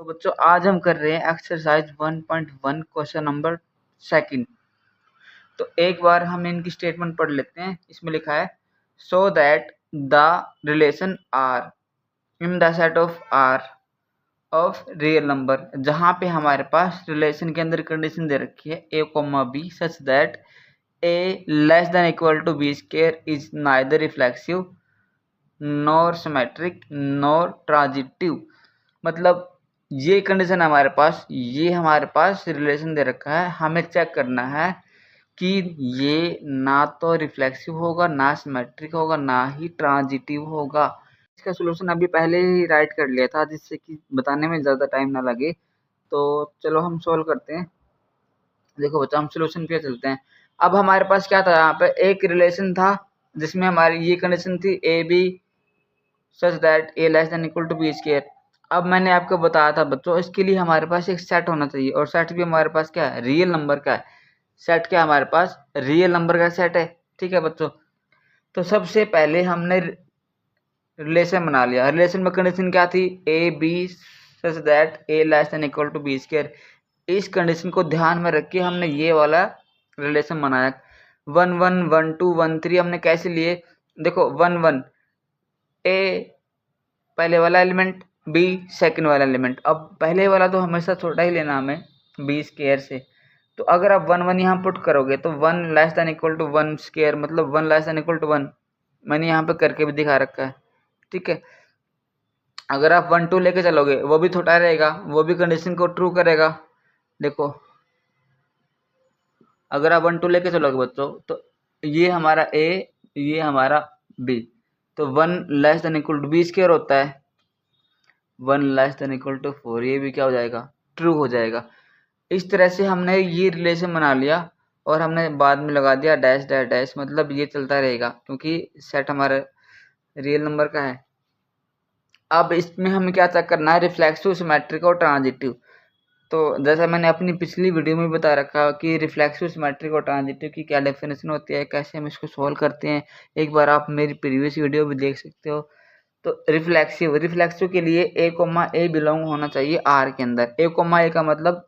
तो बच्चों आज हम कर रहे हैं एक्सरसाइज 1.1 क्वेश्चन नंबर सेकंड। तो एक बार हम इनकी स्टेटमेंट पढ़ लेते हैं। इसमें लिखा है so that the relation R in the set of R of real number, जहाँ पे हमारे पास रिलेशन के अंदर कंडीशन दे रखी है a, b such that a less than equal to b square is neither reflexive nor symmetric nor transitive. मतलब ये condition हमारे पास रिलेशन दे रखा है। हमें चेक करना है कि ये ना तो रिफ्लेक्सिव होगा, ना सिमेट्रिक होगा, ना ही ट्रांजिटिव होगा। इसका सॉल्यूशन अभी पहले ही राइट कर लिया था, जिससे कि बताने में ज़्यादा टाइम ना लगे। तो चलो हम सॉल्व करते हैं। देखो बच्चा, हम सॉल्यूशन पे चलते हैं। अब हमारे पास क्या था, यहाँ पे एक रिलेशन था जिसमें हमारी ये कंडीशन थी A B such that A less than equal to B square. अब मैंने आपको बताया था बच्चों, इसके लिए हमारे पास एक सेट होना चाहिए, और सेट भी हमारे पास क्या है, रियल नंबर का है। सेट क्या हमारे पास रियल नंबर का सेट है। ठीक है बच्चों, तो सबसे पहले हमने रिलेशन बना लिया। रिलेशन में कंडीशन क्या थी, A B such that A less than equal to B square. इस कंडीशन को ध्यान में रख के हमने ये वाला रिलेशन बनाया। 1 1 1 2 1 3 हमने कैसे लिए, देखो 1 1 ए पहले वाला एलिमेंट, बी सेकंड वाला एलिमेंट। अब पहले वाला तो हमेशा छोटा ही लेना हमें बी स्क्वायर से। तो अगर आप 1 1 यहाँ पुट करोगे तो 1 less than equal to 1 square, मतलब 1 लेस देन इक्वल टू 1। मैंने यहाँ पे करके भी दिखा रखा है। ठीक है, अगर आप 1 2 लेके चलोगे वो भी छोटा रहेगा, वो भी कंडीशन को ट्रू करेगा। देखो अगर आप 1 2 लेके चलोगे बच्चों, तो ये हमारा ए, ये हमारा बी, तो 1 less than equal to B square होता है। 1 लेस देन इक्वल टू 4, ये भी क्या हो जाएगा, ट्रू हो जाएगा। इस तरह से हमने ये रिलेशन बना लिया, और हमने बाद में लगा दिया डैश डैश डैश, मतलब ये चलता रहेगा क्योंकि सेट हमारा रियल नंबर का है। अब इसमें हमें क्या चेक करना है, रिफ्लेक्सिव, सिमेट्रिक और ट्रांजिटिव। तो जैसा मैंने अपनी पिछली वीडियो में बता रखा कि रिफ्लेक्सिव, सिमेट्रिक और ट्रांजिटिव की क्या डेफिनेशन होती है, कैसे हम इसको सॉल्व करते हैं, एक बार आप मेरी प्रीवियस वीडियो भी देख सकते हो। तो रिफ्लेक्सिव के लिए ए बिलोंग होना चाहिए आर के अंदर। ए का मतलब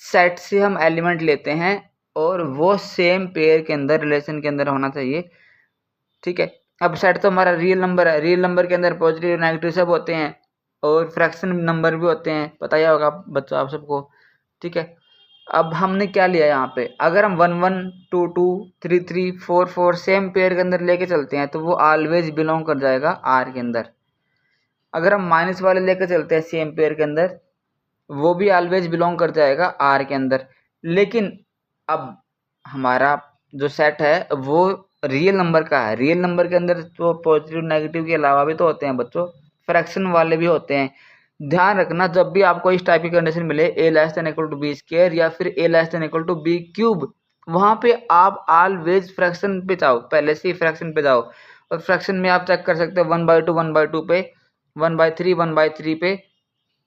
सेट से हम एलिमेंट लेते हैं और वो सेम पेयर के अंदर, रिलेशन के अंदर होना चाहिए। ठीक है, अब सेट तो हमारा रियल नंबर है, रियल नंबर के अंदर पॉजिटिव नेगेटिव सब होते हैं, और फ्रैक्शन नंबर भी होते हैं, पता ही होगा बच्चों आप सबको। ठीक है, अब हमने क्या लिया यहाँ पे, अगर हम 1 1 2 2 3 3 4 4 सेम पेयर के अंदर लेके चलते हैं तो वो ऑलवेज बिलोंग कर जाएगा आर के अंदर। अगर हम माइनस वाले लेकर चलते हैं सेम पेयर के अंदर, वो भी ऑलवेज बिलोंग कर जाएगा आर के अंदर। लेकिन अब हमारा जो सेट है वो रियल नंबर का है। रियल नंबर के अंदर तो पॉजिटिव नेगेटिव के अलावा भी तो होते हैं बच्चों, फ्रैक्शन वाले भी होते हैं। ध्यान रखना, जब भी आपको इस टाइप की कंडीशन मिले A less than equal to B square या फिर A less than equal to B cube, वहाँ पे आप ऑलवेज फ्रैक्शन पे जाओ, पहले से ही फ्रैक्शन पे जाओ। और फ्रैक्शन में आप चेक कर सकते हो 1/2 1/2 पे, 1/3 1/3 पे,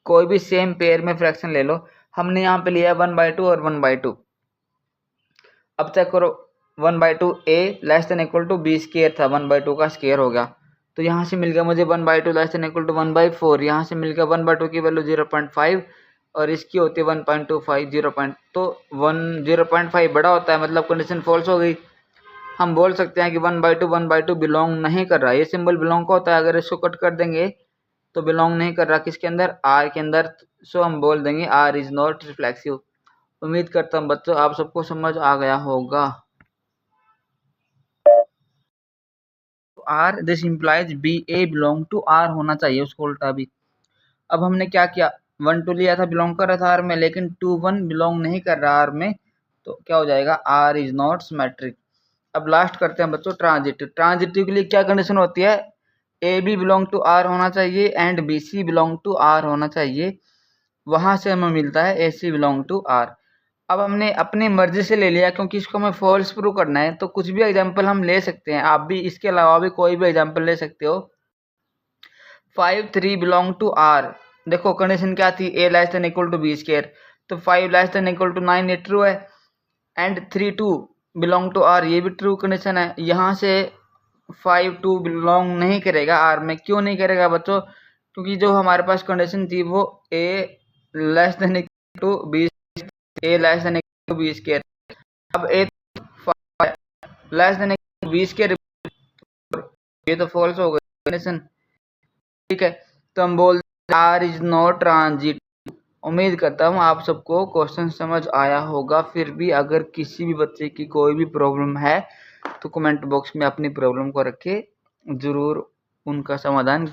कोई भी सेम पेयर में फ्रैक्शन ले लो। हमने यहाँ पे लिया 1/2 और 1/2। अब चेक करो, 1/2 A less than equal to B square था, 1/2 का स्क्वायर हो गया। तो यहाँ से मिल गया मुझे 1/2 लेस देन इक्वल टू 1/4। यहाँ से मिल गया 1/2 की वैल्यू 0.5 और इसकी होती है 1.25, 0. तो 0.5 बड़ा होता है, मतलब कंडीशन फॉल्स हो गई। हम बोल सकते हैं कि 1/2 बिलोंग नहीं कर रहा। ये सिंबल बिलोंग का होता है, अगर इसको कट कर देंगे तो बिलोंग नहीं कर रहा किसके अंदर, आर के अंदर। सो हम बोल देंगे आर इज नॉट रिफ्लेक्सिव। उम्मीद करता हूँ बच्चों आप सबको समझ आ गया होगा। R this implies B A belong to R होना चाहिए, उसको उल्टा भी। अब हमने क्या किया, 1 2 लिया था, बिलोंग कर रहा था आर में, लेकिन 2 1 बिलोंग नहीं कर रहा आर में, तो क्या हो जाएगा, आर इज नॉट सिमेट्रिक। अब लास्ट करते हैं बच्चों ट्रांजिटिव। ट्रांजिटिव के लिए क्या कंडीशन होती है, A B belong to R होना चाहिए and B C belong to R होना चाहिए। वहां से हमें मिलता है A C belong to R. अब हमने अपनी मर्जी से ले लिया क्योंकि इसको हमें फॉल्स प्रूव करना है, तो कुछ भी एग्जांपल हम ले सकते हैं। आप भी इसके अलावा भी कोई भी एग्जांपल ले सकते हो। 5 3 बिलोंग टू आर, देखो कंडीशन क्या थी, A less than equal to B square, तो 5 लेस देन इक्वल टू 9 ये ट्रू है, एंड 3 2 बिलोंग टू आर, ये भी ट्रू कंडीशन है। यहाँ से 5 2 बिलोंग नहीं करेगा आर में। क्यों नहीं करेगा बच्चों, क्योंकि जो हमारे पास कंडीशन थी वो A less than equal to B, A less than equal to B square. अब A less than equal to B square, ये तो फॉल्स हो गया, ठीक है। तो हम बोल आर इज नॉट ट्रांजिट। उम्मीद करता हूँ आप सबको क्वेश्चन समझ आया होगा। फिर भी अगर किसी भी बच्चे की कोई भी प्रॉब्लम है तो कमेंट बॉक्स में अपनी प्रॉब्लम को रखे, जरूर उनका समाधान